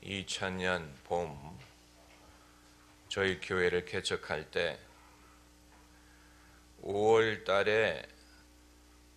2000년 봄 저희 교회를 개척할 때 5월 달에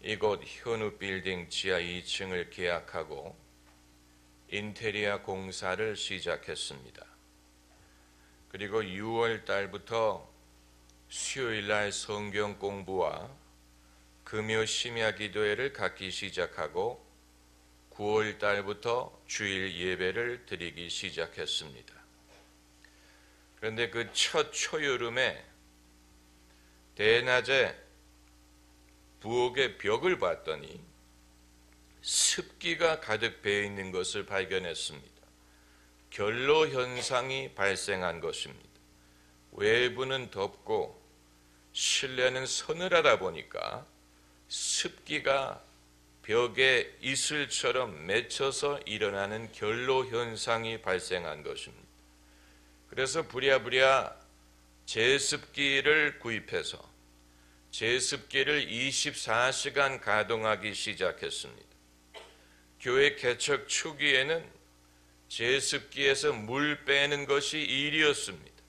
이곳 현우 빌딩 지하 2층을 계약하고 인테리어 공사를 시작했습니다. 그리고 6월 달부터 수요일 날 성경 공부와 금요 심야 기도회를 갖기 시작하고 9월 달부터 주일 예배를 드리기 시작했습니다. 그런데 그 첫 초여름에 대낮에 부엌의 벽을 봤더니 습기가 가득 배어 있는 것을 발견했습니다. 결로 현상이 발생한 것입니다. 외부는 덥고 실내는 서늘하다 보니까 습기가 벽에 이슬처럼 맺혀서 일어나는 결로 현상이 발생한 것입니다. 그래서 부랴부랴 제습기를 구입해서 제습기를 24시간 가동하기 시작했습니다. 교회 개척 초기에는 제습기에서 물 빼는 것이 일이었습니다.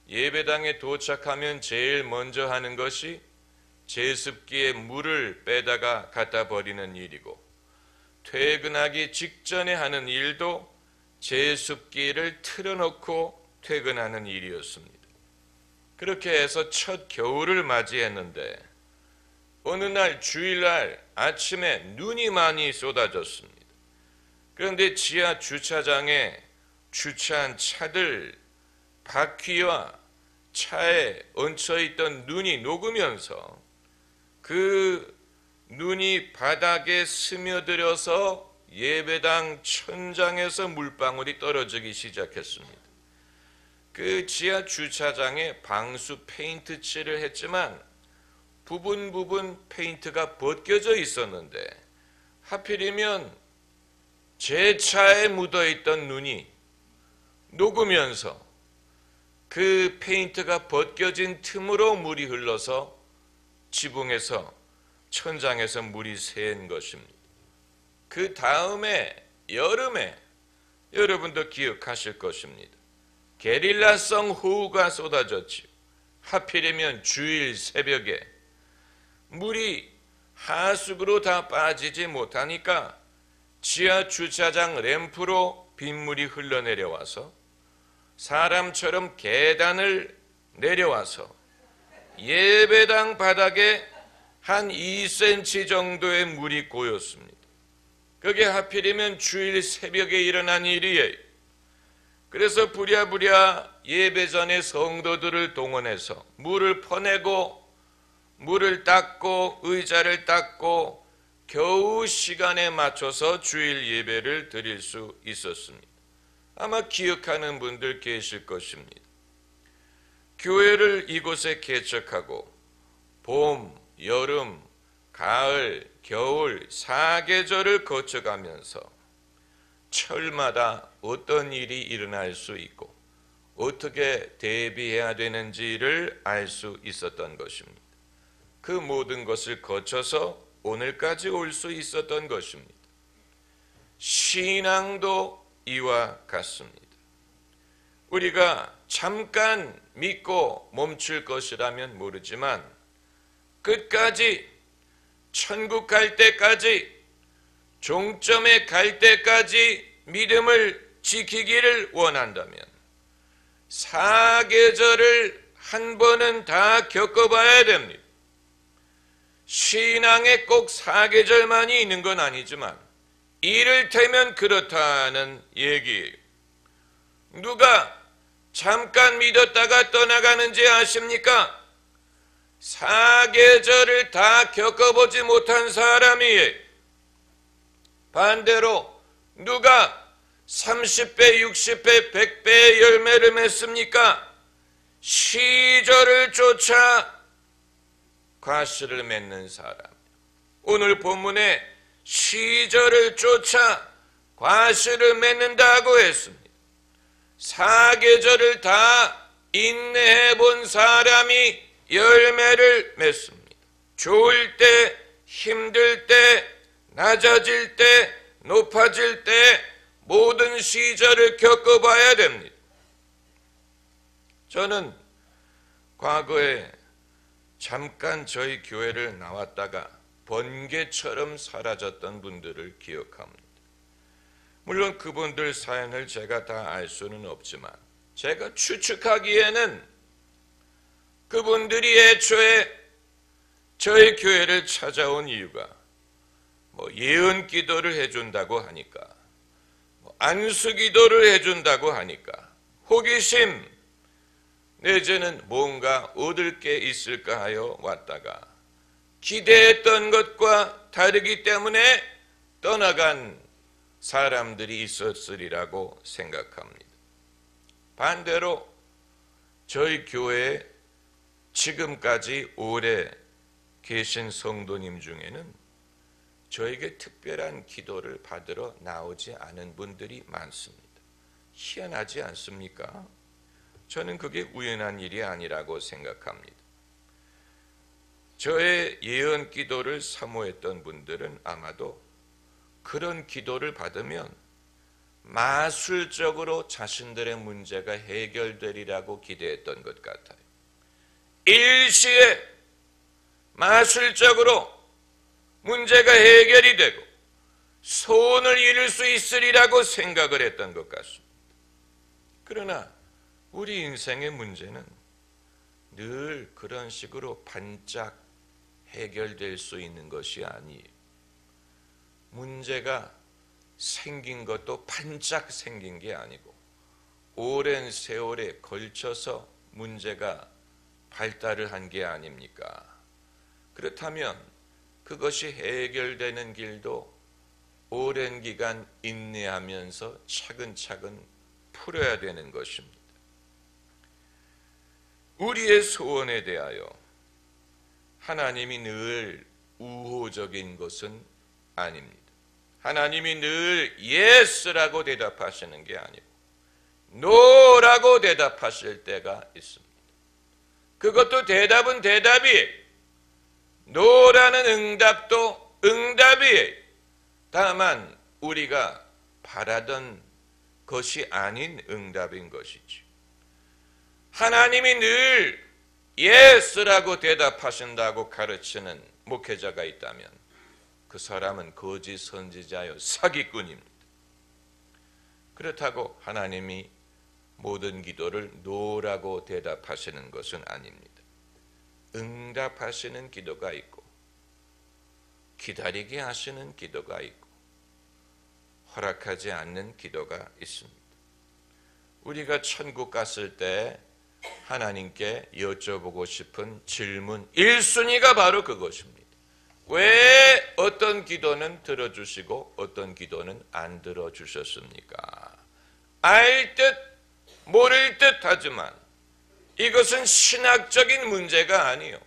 예배당에 도착하면 제일 먼저 하는 것이 제습기에 물을 빼다가 갖다 버리는 일이고, 퇴근하기 직전에 하는 일도 제습기를 틀어놓고 퇴근하는 일이었습니다. 그렇게 해서 첫 겨울을 맞이했는데 어느 날 주일날 아침에 눈이 많이 쏟아졌습니다. 그런데 지하 주차장에 주차한 차들 바퀴와 차에 얹혀있던 눈이 녹으면서 그 눈이 바닥에 스며들어서 예배당 천장에서 물방울이 떨어지기 시작했습니다. 그 지하 주차장에 방수 페인트 칠을 했지만 부분 페인트가 벗겨져 있었는데 하필이면 제 차에 묻어있던 눈이 녹으면서 그 페인트가 벗겨진 틈으로 물이 흘러서 지붕에서 천장에서 물이 새은 것입니다. 그 다음에 여름에 여러분도 기억하실 것입니다. 게릴라성 호우가 쏟아졌지요. 하필이면 주일 새벽에 물이 하수구로 다 빠지지 못하니까 지하 주차장 램프로 빗물이 흘러내려와서 사람처럼 계단을 내려와서 예배당 바닥에 한 2cm 정도의 물이 고였습니다. 그게 하필이면 주일 새벽에 일어난 일이에요. 그래서 부랴부랴 예배 전에 성도들을 동원해서 물을 퍼내고 물을 닦고 의자를 닦고 겨우 시간에 맞춰서 주일 예배를 드릴 수 있었습니다. 아마 기억하는 분들 계실 것입니다. 교회를 이곳에 개척하고 봄, 여름, 가을, 겨울 4계절을 거쳐가면서 철마다 어떤 일이 일어날 수 있고 어떻게 대비해야 되는지를 알 수 있었던 것입니다. 그 모든 것을 거쳐서 오늘까지 올 수 있었던 것입니다. 신앙도 이와 같습니다. 우리가 잠깐 믿고 멈출 것이라면 모르지만 끝까지 천국 갈 때까지 종점에 갈 때까지 믿음을 지키기를 원한다면 4계절을 한 번은 다 겪어봐야 됩니다. 신앙에 꼭 4계절만이 있는 건 아니지만 이를테면 그렇다는 얘기예요. 누가 잠깐 믿었다가 떠나가는지 아십니까? 4계절을 다 겪어보지 못한 사람이에요. 반대로 누가 30배, 60배, 100배의 열매를 맺습니까? 시절을 쫓아 과실을 맺는 사람. 오늘 본문에 시절을 쫓아 과실을 맺는다고 했습니다. 4계절을 다 인내해 본 사람이 열매를 맺습니다. 좋을 때, 힘들 때, 낮아질 때, 높아질 때 모든 시절을 겪어봐야 됩니다. 저는 과거에 잠깐 저희 교회를 나왔다가 번개처럼 사라졌던 분들을 기억합니다. 물론 그분들 사연을 제가 다 알 수는 없지만 제가 추측하기에는 그분들이 애초에 저희 교회를 찾아온 이유가 예언 기도를 해준다고 하니까, 안수 기도를 해준다고 하니까, 호기심 내지는 뭔가 얻을 게 있을까 하여 왔다가 기대했던 것과 다르기 때문에 떠나간 사람들이 있었으리라고 생각합니다. 반대로 저희 교회에 지금까지 오래 계신 성도님 중에는 저에게 특별한 기도를 받으러 나오지 않은 분들이 많습니다. 희한하지 않습니까? 저는 그게 우연한 일이 아니라고 생각합니다. 저의 예언 기도를 사모했던 분들은 아마도 그런 기도를 받으면 마술적으로 자신들의 문제가 해결되리라고 기대했던 것 같아요. 일시에 마술적으로 문제가 해결이 되고 소원을 이룰 수 있으리라고 생각을 했던 것 같습니다. 그러나 우리 인생의 문제는 늘 그런 식으로 반짝 해결될 수 있는 것이 아니에요. 문제가 생긴 것도 반짝 생긴 게 아니고 오랜 세월에 걸쳐서 문제가 발달을 한 게 아닙니까? 그렇다면 그것이 해결되는 길도 오랜 기간 인내하면서 차근차근 풀어야 되는 것입니다. 우리의 소원에 대하여 하나님이 늘 우호적인 것은 아닙니다. 하나님이 늘 예스라고 대답하시는 게 아니고 노라고 대답하실 때가 있습니다. 그것도 대답은 답이에요. 노라는 응답도 응답이에요. 다만 우리가 바라던 것이 아닌 응답인 것이지. 하나님이 늘 예스라고 대답하신다고 가르치는 목회자가 있다면 그 사람은 거짓 선지자요 사기꾼입니다. 그렇다고 하나님이 모든 기도를 노라고 대답하시는 것은 아닙니다. 응답하시는 기도가 있고 기다리게 하시는 기도가 있고 허락하지 않는 기도가 있습니다. 우리가 천국 갔을 때 하나님께 여쭤보고 싶은 질문 1순위가 바로 그것입니다. 왜 어떤 기도는 들어주시고 어떤 기도는 안 들어주셨습니까? 알 듯 모를 듯 하지만 이것은 신학적인 문제가 아니요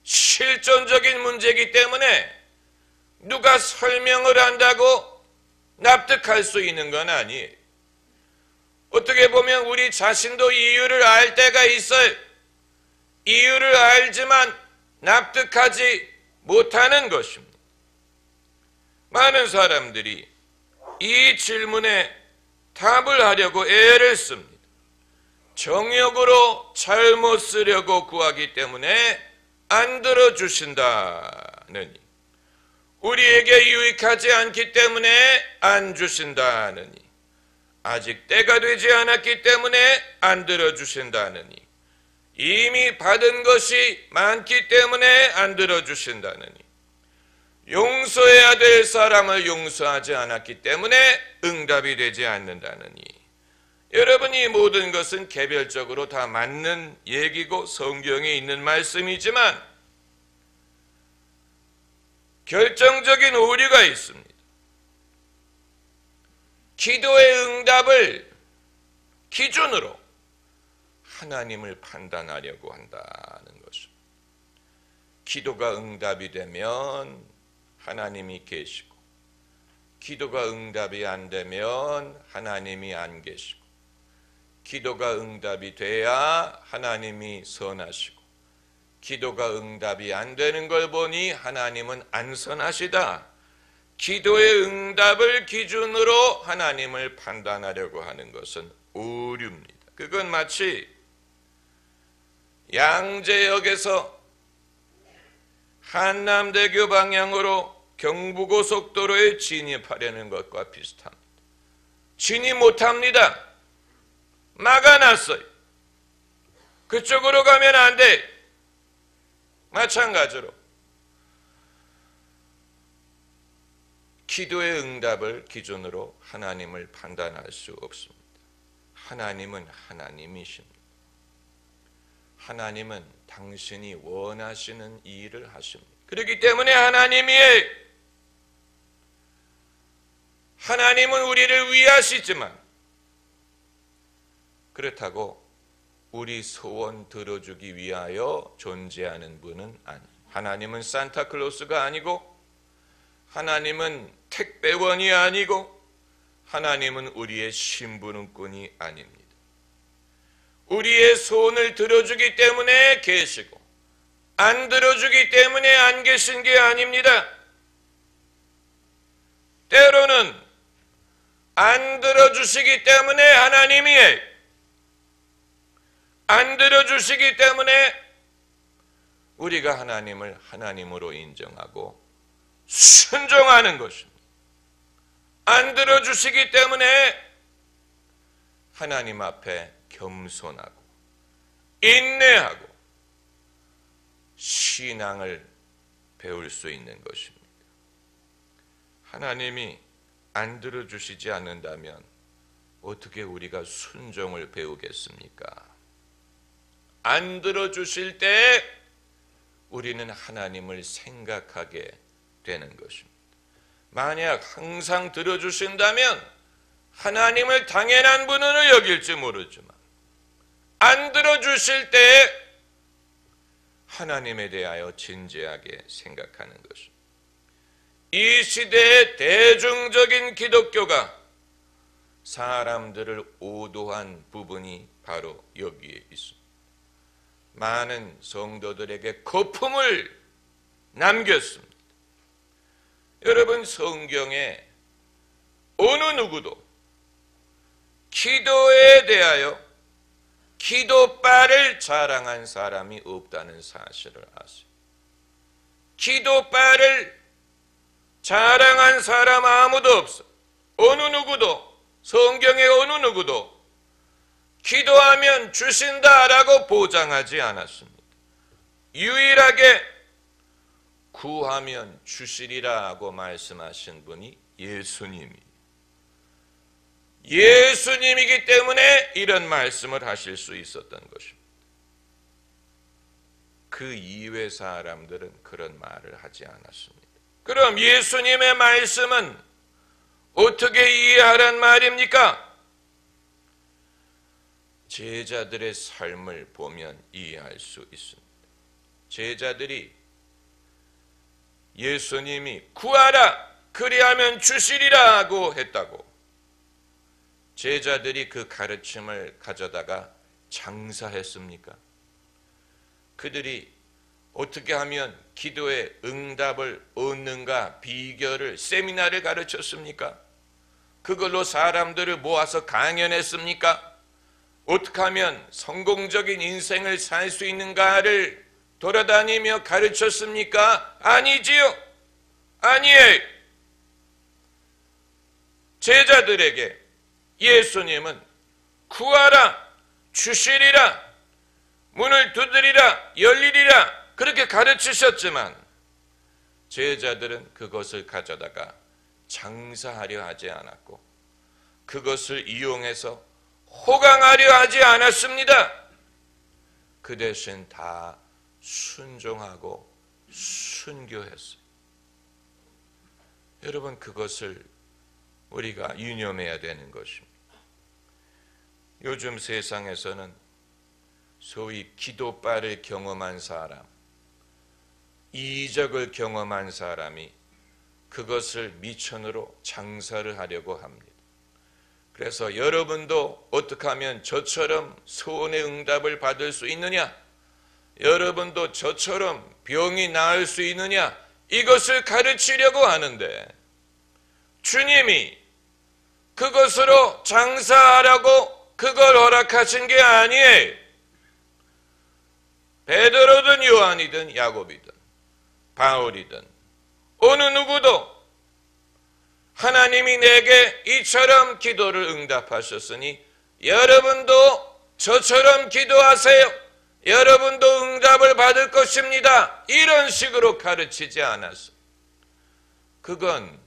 실존적인 문제이기 때문에 누가 설명을 한다고 납득할 수 있는 건 아니에요. 어떻게 보면 우리 자신도 이유를 알 때가 있어요. 이유를 알지만 납득하지 못하는 것입니다. 많은 사람들이 이 질문에 답을 하려고 애를 씁니다. 정욕으로 잘못 쓰려고 구하기 때문에 안 들어주신다느니, 우리에게 유익하지 않기 때문에 안 주신다느니, 아직 때가 되지 않았기 때문에 안 들어주신다느니, 이미 받은 것이 많기 때문에 안 들어주신다느니, 용서해야 될 사람을 용서하지 않았기 때문에 응답이 되지 않는다느니, 여러분, 이 모든 것은 개별적으로 다 맞는 얘기고 성경에 있는 말씀이지만 결정적인 오류가 있습니다. 기도의 응답을 기준으로 하나님을 판단하려고 한다는 것입니다. 기도가 응답이 되면 하나님이 계시고, 기도가 응답이 안 되면 하나님이 안 계시고, 기도가 응답이 돼야 하나님이 선하시고, 기도가 응답이 안 되는 걸 보니 하나님은 안 선하시다, 기도의 응답을 기준으로 하나님을 판단하려고 하는 것은 오류입니다. 그건 마치 양재역에서 한남대교 방향으로 경부고속도로에 진입하려는 것과 비슷합니다. 진입 못합니다. 막아놨어요. 그쪽으로 가면 안 돼. 마찬가지로 기도의 응답을 기준으로 하나님을 판단할 수 없습니다. 하나님은 하나님이십니다. 하나님은 당신이 원하시는 일을 하십니다. 그렇기 때문에 하나님은 우리를 위하시지만 그렇다고 우리 소원 들어주기 위하여 존재하는 분은 아니에요. 하나님은 산타클로스가 아니고 하나님은 택배원이 아니고 하나님은 우리의 심부름꾼이 아닙니다. 우리의 소원을 들어주기 때문에 계시고 안 들어주기 때문에 안 계신 게 아닙니다. 때로는 안 들어주시기 때문에 하나님이에요. 안 들어주시기 때문에 우리가 하나님을 하나님으로 인정하고 순종하는 것입니다. 안 들어주시기 때문에 하나님 앞에 겸손하고 인내하고 신앙을 배울 수 있는 것입니다. 하나님이 안 들어주시지 않는다면 어떻게 우리가 순종을 배우겠습니까? 안 들어주실 때 우리는 하나님을 생각하게 되는 것입니다. 만약 항상 들어주신다면 하나님을 당연한 분으로 여길지 모르지만 안 들어주실 때 하나님에 대하여 진지하게 생각하는 것입니다. 이 시대의 대중적인 기독교가 사람들을 오도한 부분이 바로 여기에 있습니다. 많은 성도들에게 거품을 남겼습니다. 여러분, 성경에 어느 누구도 기도에 대하여 기도빨을 자랑한 사람이 없다는 사실을 아세요. 기도빨을 자랑한 사람 아무도 없어. 어느 누구도, 성경의 어느 누구도 기도하면 주신다라고 보장하지 않았습니다. 유일하게 구하면 주시리라고 말씀하신 분이 예수님이기 때문에 이런 말씀을 하실 수 있었던 것입니다. 그 이외 사람들은 그런 말을 하지 않았습니다. 그럼 예수님의 말씀은 어떻게 이해하란 말입니까? 제자들의 삶을 보면 이해할 수 있습니다. 제자들이 예수님이 구하라 그리하면 주시리라고 했다고 제자들이 그 가르침을 가져다가 장사했습니까? 그들이 어떻게 하면 기도의 응답을 얻는가 비결을 세미나를 가르쳤습니까? 그걸로 사람들을 모아서 강연했습니까? 어떻게 하면 성공적인 인생을 살 수 있는가를 돌아다니며 가르쳤습니까? 아니지요. 아니에요. 제자들에게 예수님은 구하라, 주시리라, 문을 두드리라, 열리리라 그렇게 가르치셨지만 제자들은 그것을 가져다가 장사하려 하지 않았고 그것을 이용해서 호강하려 하지 않았습니다. 그 대신 다 순종하고 순교했어요. 여러분, 그것을 우리가 유념해야 되는 것입니다. 요즘 세상에서는 소위 기도빨을 경험한 사람, 이적을 경험한 사람이 그것을 미천으로 장사를 하려고 합니다. 그래서 여러분도 어떻게 하면 저처럼 소원의 응답을 받을 수 있느냐? 여러분도 저처럼 병이 나을 수 있느냐? 이것을 가르치려고 하는데 주님이 그것으로 장사하라고 그걸 허락하신 게 아니에요. 베드로든 요한이든 야곱이든 바울이든 어느 누구도 하나님이 내게 이처럼 기도를 응답하셨으니 여러분도 저처럼 기도하세요. 여러분도 응답을 받을 것입니다. 이런 식으로 가르치지 않았어요. 그건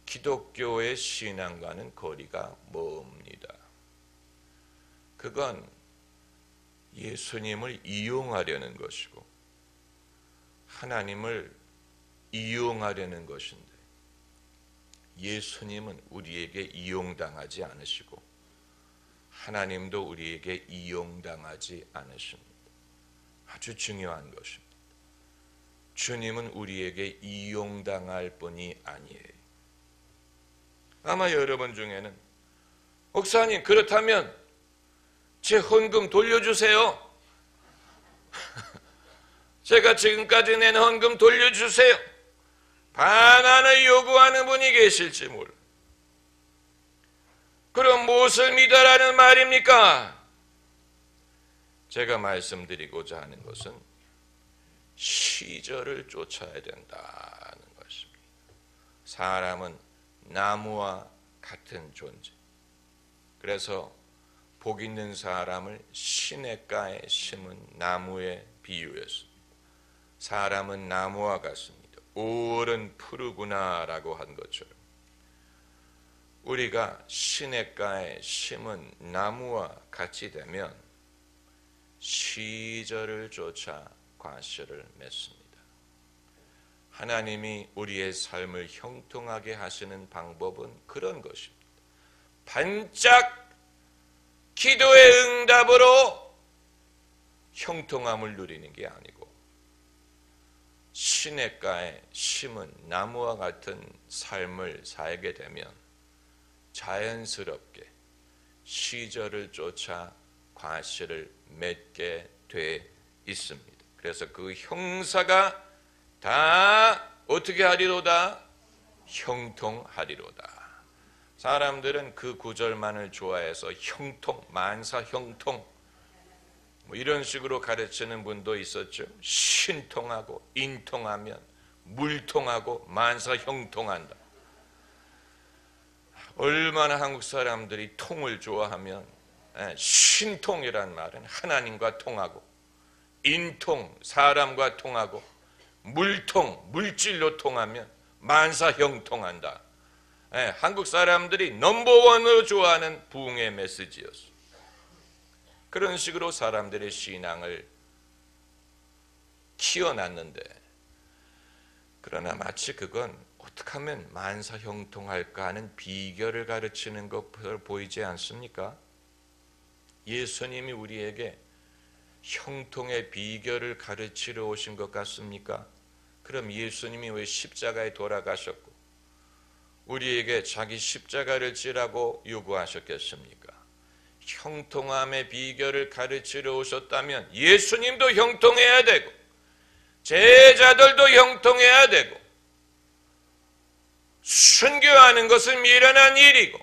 기독교의 신앙과는 거리가 멉니다. 그건 예수님을 이용하려는 것이고 하나님을 이용하려는 것인데 예수님은 우리에게 이용당하지 않으시고 하나님도 우리에게 이용당하지 않으십니다. 아주 중요한 것입니다. 주님은 우리에게 이용당할 뿐이 아니에요. 아마 여러분 중에는 목사님 그렇다면 제 헌금 돌려주세요. 제가 지금까지 낸 헌금 돌려주세요. 반환을 요구하는 분이 계실지 몰라. 그럼 무엇을 믿어라는 말입니까? 제가 말씀드리고자 하는 것은 시절을 쫓아야 된다는 것입니다. 사람은 나무와 같은 존재. 그래서 복 있는 사람을 시냇가에 심은 나무에 비유했습니다. 사람은 나무와 같습니다. 5월은 푸르구나 라고 한 것처럼 우리가 시냇가에 심은 나무와 같이 되면 시절을 쫓아 과실을 맺습니다. 하나님이 우리의 삶을 형통하게 하시는 방법은 그런 것입니다. 반짝 기도의 응답으로 형통함을 누리는 게 아니고 시냇가에 심은 나무와 같은 삶을 살게 되면 자연스럽게 시절을 쫓아 과실을 맺게 돼 있습니다. 그래서 그 형사가 다 어떻게 하리로다? 형통하리로다. 사람들은 그 구절만을 좋아해서 형통, 만사 형통 뭐 이런 식으로 가르치는 분도 있었죠. 신통하고 인통하면 물통하고 만사 형통한다. 얼마나 한국 사람들이 통을 좋아하면 신통이란 말은 하나님과 통하고 인통, 사람과 통하고 물통, 물질로 통하면 만사 형통한다. 한국 사람들이 넘버원으로 좋아하는 부흥의 메시지였어요. 그런 식으로 사람들의 신앙을 키워놨는데 그러나 마치 그건 어떻게 하면 만사 형통할까 하는 비결을 가르치는 것 보이지 않습니까? 예수님이 우리에게 형통의 비결을 가르치러 오신 것 같습니까? 그럼 예수님이 왜 십자가에 돌아가셨고 우리에게 자기 십자가를 지라고 요구하셨겠습니까? 형통함의 비결을 가르치러 오셨다면 예수님도 형통해야 되고 제자들도 형통해야 되고 순교하는 것은 미련한 일이고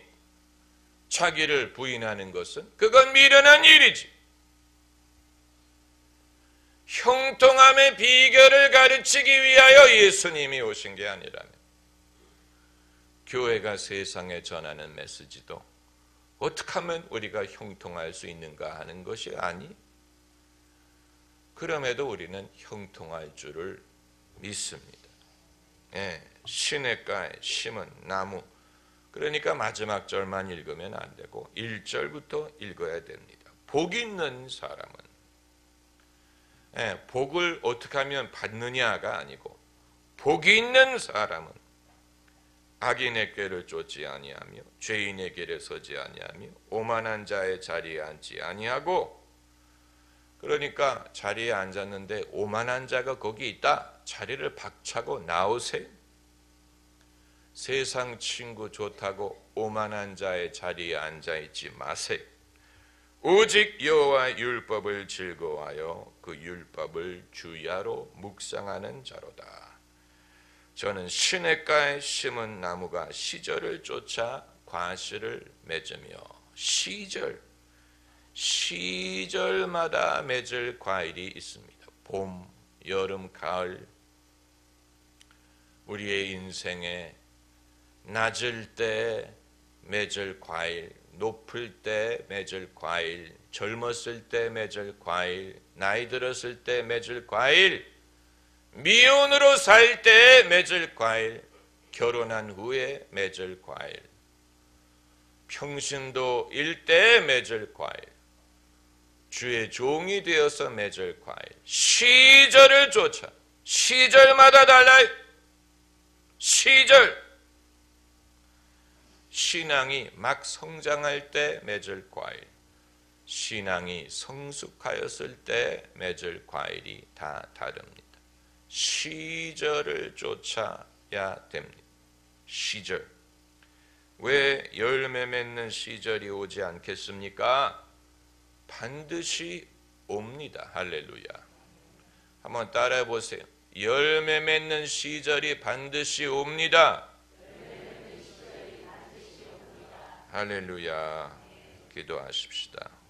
자기를 부인하는 것은 그건 미련한 일이지. 형통함의 비결을 가르치기 위하여 예수님이 오신 게 아니라면 교회가 세상에 전하는 메시지도 어떻게 하면 우리가 형통할 수 있는가 하는 것이 아니, 그럼에도 우리는 형통할 줄을 믿습니다. 시냇가에 심은 나무, 그러니까 마지막 절만 읽으면 안 되고 1절부터 읽어야 됩니다. 복 있는 사람은 복을 어떻게 하면 받느냐가 아니고 복이 있는 사람은 악인의 꾀를 쫓지 아니하며 죄인의 길에 서지 아니하며 오만한 자의 자리에 앉지 아니하고, 그러니까 자리에 앉았는데 오만한 자가 거기 있다. 자리를 박차고 나오세요. 세상 친구 좋다고 오만한 자의 자리에 앉아있지 마세요. 오직 여호와의 율법을 즐거워하여 그 율법을 주야로 묵상하는 자로다. 저는 시냇가에 심은 나무가 시절을 쫓아 과실을 맺으며 시절마다 맺을 과일이 있습니다. 봄, 여름, 가을. 우리의 인생에 낮을 때 맺을 과일, 높을 때 맺을 과일, 젊었을 때 맺을 과일, 나이 들었을 때 맺을 과일, 미혼으로 살 때 맺을 과일, 결혼한 후에 맺을 과일, 평신도일 때 맺을 과일, 주의 종이 되어서 맺을 과일, 시절을 쫓아 시절마다 달라요. 시절. 신앙이 막 성장할 때 맺을 과일, 신앙이 성숙하였을 때 맺을 과일이 다 다릅니다. 시절을 쫓아야 됩니다. 시절. 왜 열매 맺는 시절이 오지 않겠습니까? 반드시 옵니다. 할렐루야. 한번 따라해 보세요. 열매 맺는 시절이 반드시 옵니다. 할렐루야. 기도하십시다.